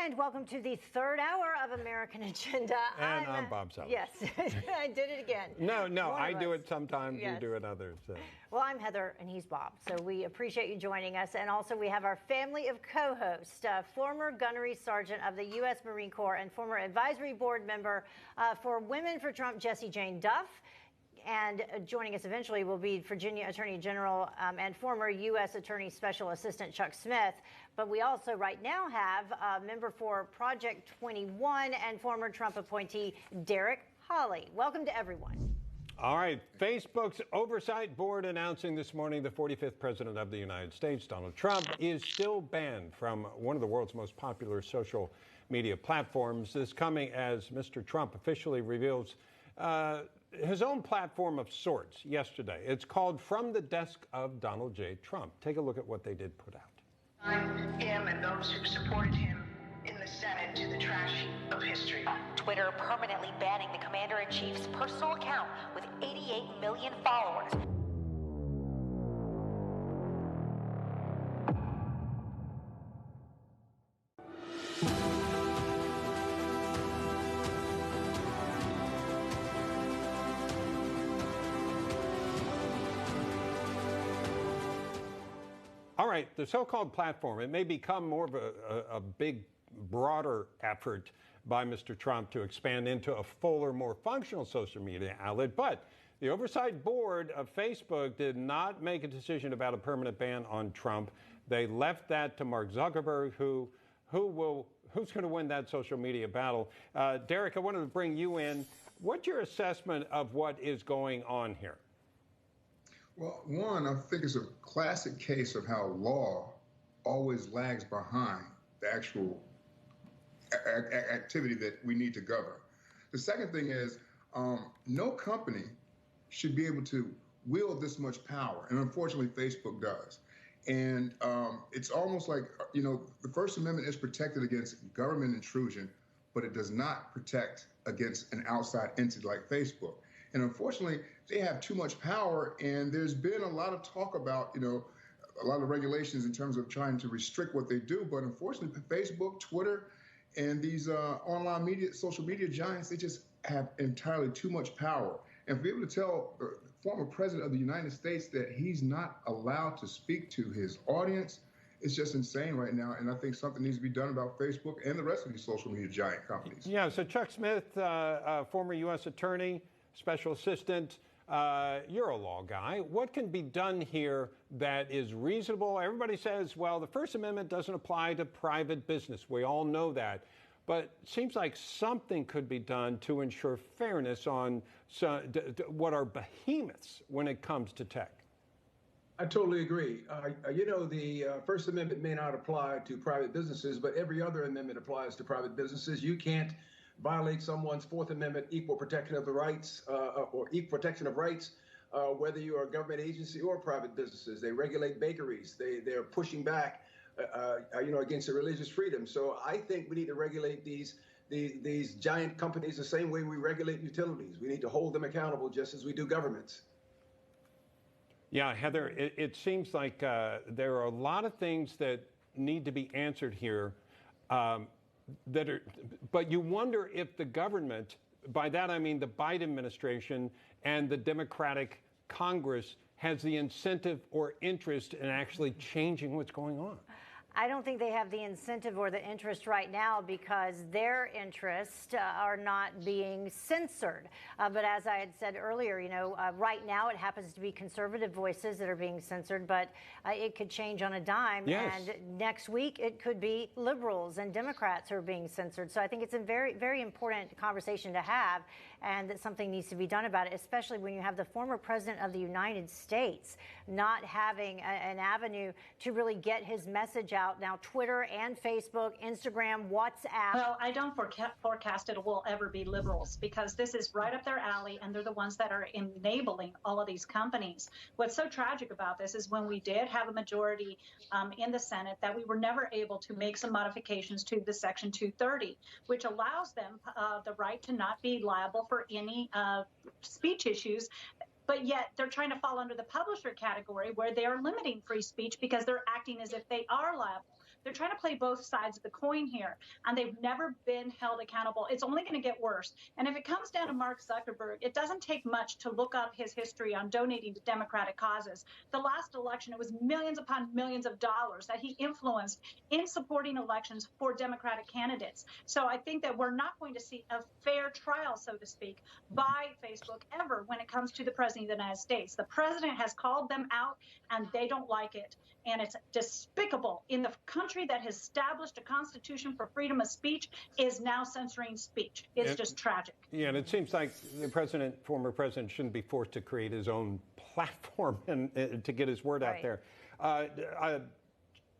And welcome to the third hour of American Agenda. And I'm Bob Sellers. Yes, I did it again. No, I do it sometimes, yes. You do it others. Well, I'm Heather and he's Bob, so we appreciate you joining us. And also we have our family of co-hosts, former Gunnery Sergeant of the U.S. Marine Corps and former Advisory Board member for Women for Trump, Jessie Jane Duff. And joining us eventually will be Virginia Attorney General and former U.S. Attorney Special Assistant Chuck Smith. But we also right now have a member for Project 21 and former Trump appointee Derrick, Hollie. Welcome to everyone. All right. Facebook's Oversight Board announcing this morning the 45th President of the United States, Donald Trump, is still banned from one of the world's most popular social media platforms. This coming as Mr. Trump officially reveals his own platform of sorts yesterday. It's called From the Desk of Donald J. Trump. Take a look at what they did put out. Him and those who supported him in the Senate to the trash heap of history. Twitter permanently banning the commander-in-chief's personal account with 88 million followers. All right, the so-called platform, it may become more of a big, broader effort by Mr. Trump to expand into a fuller, more functional social media outlet, but the Oversight Board of Facebook did not make a decision about a permanent ban on Trump. They left that to Mark Zuckerberg, who's going to win that social media battle. Derrick, I wanted to bring you in. What's your assessment of what is going on here? Well, one, I think it's a classic case of how law always lags behind the actual activity that we need to govern. The second thing is no company should be able to wield this much power, and unfortunately Facebook does. And it's almost like, you know, the First Amendment is protected against government intrusion, but it does not protect against an outside entity like Facebook. And unfortunately, they have too much power, and there's been a lot of talk about, you know, a lot of regulations in terms of trying to restrict what they do. But unfortunately, Facebook, Twitter, and these online media, social media giants, they just have entirely too much power. And to be able to tell the former president of the United States that he's not allowed to speak to his audience, it's just insane right now. And I think something needs to be done about Facebook and the rest of these social media giant companies. Yeah, so Chuck Smith, former U.S. Attorney, Special Assistant, you're a law guy. What can be done here that is reasonable? Everybody says, well, the First Amendment doesn't apply to private business. We all know that. But it seems like something could be done to ensure fairness on what are behemoths when it comes to tech. I totally agree. You know, the First Amendment may not apply to private businesses, but every other amendment applies to private businesses. You can't violate someone's Fourth Amendment equal protection of the rights or equal protection of rights, whether you are a government agency or private businesses. They regulate bakeries. They're pushing back, you know, against the religious freedom. So I think we need to regulate these giant companies the same way we regulate utilities. We need to hold them accountable just as we do governments. Yeah, Heather, it seems like there are a lot of things that need to be answered here. But you wonder if the government, by that I mean the Biden administration and the Democratic Congress, has the incentive or interest in actually changing what's going on. I don't think they have the incentive or the interest right now because their interests are not being censored. But as I had said earlier, you know, right now it happens to be conservative voices that are being censored, but it could change on a dime. Yes. And next week it could be liberals and Democrats who are being censored. So I think it's a very, very important conversation to have, and that something needs to be done about it, especially when you have the former president of the United States not having an avenue to really get his message out. Now, Twitter and Facebook, Instagram, WhatsApp. Well, I don't forecast it will ever be liberals because this is right up their alley, and they're the ones that are enabling all of these companies. What's so tragic about this is when we did have a majority in the Senate, that we were never able to make some modifications to the Section 230, which allows them the right to not be liable for any speech issues. But yet they're trying to fall under the publisher category where they are limiting free speech because they're acting as if they are liable. They're trying to play both sides of the coin here, and they've never been held accountable. It's only going to get worse. And if it comes down to Mark Zuckerberg, it doesn't take much to look up his history on donating to Democratic causes. The last election, it was millions upon millions of dollars that he influenced in supporting elections for Democratic candidates. So I think that we're not going to see a fair trial, so to speak, by Facebook ever when it comes to the president of the United States. The president has called them out, and they don't like it. And it's despicable. In the country that has established a constitution for freedom of speech is now censoring speech. It's just tragic. Yeah, and it seems like the former president, shouldn't be forced to create his own platform and to get his word out there.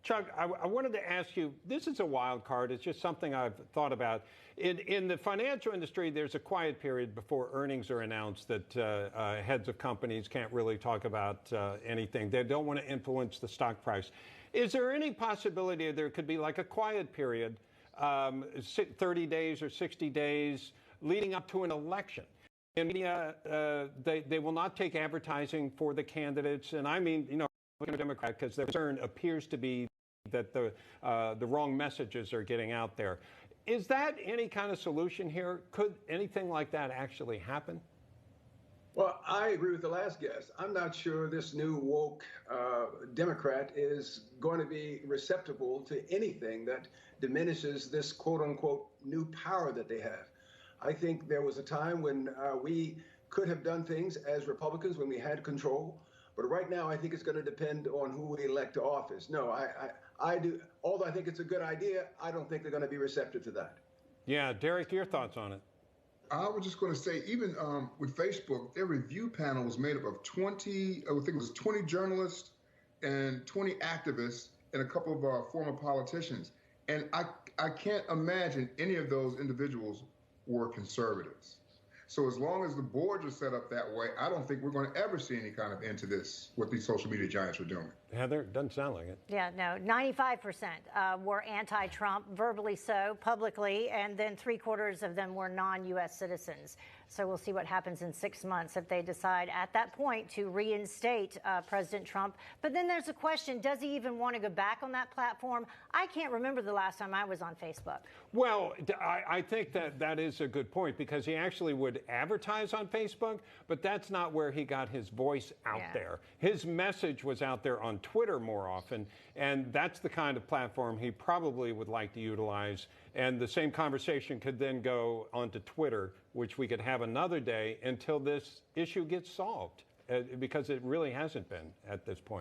Chuck, I wanted to ask you, this is a wild card. It's just something I've thought about. In the financial industry, there's a quiet period before earnings are announced that heads of companies can't really talk about anything. They don't want to influence the stock price. Is there any possibility there could be like a quiet period, 30 days or 60 days leading up to an election? In media, they will not take advertising for the candidates. And I mean, looking at Democrat, because their concern appears to be that the wrong messages are getting out there. Is that any kind of solution here? Could anything like that actually happen? Well, I agree with the last guest. I'm not sure this new woke Democrat is going to be receptive to anything that diminishes this quote unquote new power that they have. I think there was a time when we could have done things as Republicans when we had control. But right now, I think it's going to depend on who we elect to office. No, I do. Although I think it's a good idea, I don't think they're going to be receptive to that. Yeah, Derrick, your thoughts on it? I was just going to say, even with Facebook, their review panel was made up of 20, I think it was 20 journalists and 20 activists and a couple of former politicians. And I can't imagine any of those individuals were conservatives. So as long as the boards are set up that way, I don't think we're going to ever see any kind of end to this, what these social media giants are doing. Heather, doesn't sound like it. Yeah, no, 95% were anti-Trump, verbally so, publicly, and then 3/4 of them were non-U.S. citizens. So we'll see what happens in 6 months if they decide at that point to reinstate President Trump. But then there's a question, does he even want to go back on that platform? I can't remember the last time I was on Facebook. Well, I think that is a good point, because he actually would advertise on Facebook, but that's not where he got his voice out there. His message was out there on Twitter more often, and that's the kind of platform he probably would like to utilize. And the same conversation could then go onto Twitter, which we could have another day until this issue gets solved, because it really hasn't been at this point.